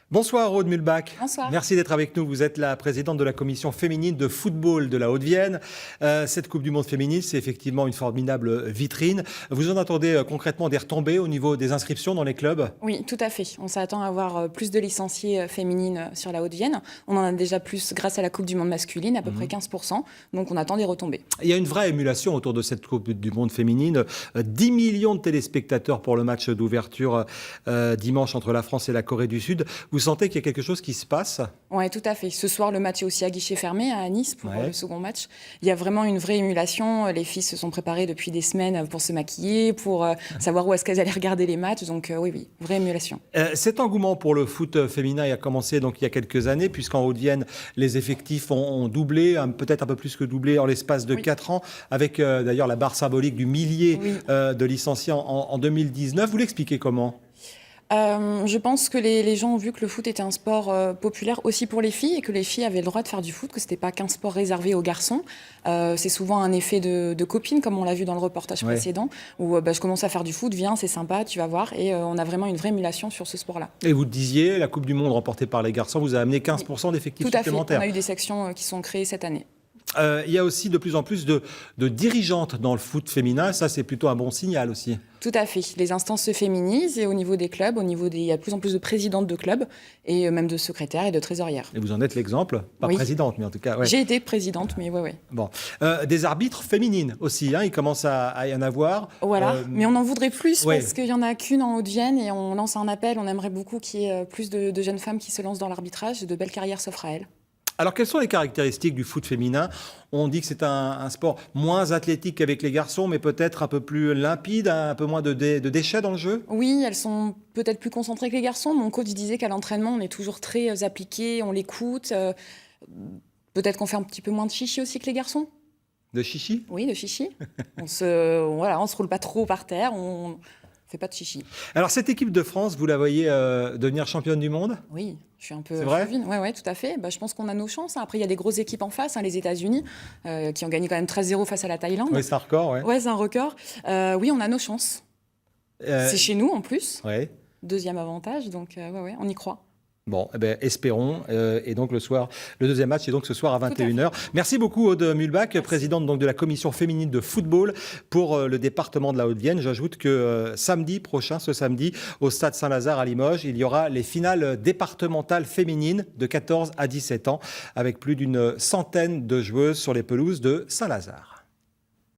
Bonsoir Aude Mulbach. Bonsoir. Merci d'être avec nous. Vous êtes la présidente de la commission féminine de football de la Haute-Vienne. Cette Coupe du Monde féminine, c'est effectivement une formidable vitrine. Vous en attendez concrètement des retombées au niveau des inscriptions dans les clubs? Oui, tout à fait. On s'attend à avoir plus de licenciés féminines sur la Haute-Vienne. On en a déjà plus grâce à la Coupe du Monde masculine, à peu près 15%. Donc on attend des retombées. Il y a une vraie émulation autour de cette Coupe du Monde féminine. 10 millions de téléspectateurs pour le match d'ouverture dimanche entre la France et la Corée du Sud. Vous sentez qu'il y a quelque chose qui se passe? Oui, tout à fait. Ce soir, le match est aussi à guichet fermé à Nice pour le second match. Il y a vraiment une vraie émulation. Les filles se sont préparées depuis des semaines pour se maquiller, pour savoir où est-ce qu'elles allaient regarder les matchs. Donc oui, vraie émulation. Cet engouement pour le foot féminin a commencé donc il y a quelques années, puisqu'en Haute-Vienne, les effectifs ont doublé, peut-être un peu plus que doublé en l'espace de 4 ans, avec d'ailleurs la barre symbolique du millier de licenciés en 2019. Vous l'expliquez comment? Je pense que les gens ont vu que le foot était un sport populaire aussi pour les filles et que les filles avaient le droit de faire du foot, que c'était pas qu'un sport réservé aux garçons. C'est souvent un effet de copine, comme on l'a vu dans le reportage précédent, où je commence à faire du foot, viens, c'est sympa, tu vas voir. Et on a vraiment une vraie émulation sur ce sport-là. Et vous le disiez, la Coupe du Monde remportée par les garçons vous a amené 15% d'effectifs supplémentaires. On a eu des sections qui sont créées cette année. Il y a aussi de plus en plus de dirigeantes dans le foot féminin. Ça, c'est plutôt un bon signal aussi. Tout à fait. Les instances se féminisent et au niveau des clubs, il y a de plus en plus de présidentes de clubs et même de secrétaires et de trésorières. Et vous en êtes l'exemple, pas présidente, mais en tout cas. J'ai été présidente, mais oui. Bon, des arbitres féminines aussi, il commence à y en avoir. Voilà, mais on en voudrait plus parce qu'il y en a qu'une en Haute-Vienne et on lance un appel. On aimerait beaucoup qu'il y ait plus de jeunes femmes qui se lancent dans l'arbitrage. De belles carrières s'offrent à elles. Alors, quelles sont les caractéristiques du foot féminin? On dit que c'est un sport moins athlétique qu'avec les garçons, mais peut-être un peu plus limpide, un peu moins de déchets dans le jeu? Oui, elles sont peut-être plus concentrées que les garçons. Mon coach disait qu'à l'entraînement, on est toujours très appliqué, on l'écoute. Peut-être qu'on fait un petit peu moins de chichi aussi que les garçons. De chichi? Oui, de chichi. on se roule pas trop par terre, on fait pas de chichi. Alors, cette équipe de France, vous la voyez devenir championne du monde? Oui, je suis un peu chauvine. Oui, tout à fait. Je pense qu'on a nos chances. Après, il y a des grosses équipes en face, les États-Unis, qui ont gagné quand même 13-0 face à la Thaïlande. Oui, c'est un record. Ouais, c'est un record. Oui, on a nos chances. C'est chez nous, en plus. Deuxième avantage, donc on y croit. Bon, espérons. Et donc le deuxième match est donc ce soir à 21h. Merci beaucoup Aude Mulbach, présidente donc de la commission féminine de football pour le département de la Haute-Vienne. J'ajoute que ce samedi, au stade Saint-Lazare à Limoges, il y aura les finales départementales féminines de 14 à 17 ans avec plus d'une centaine de joueuses sur les pelouses de Saint-Lazare.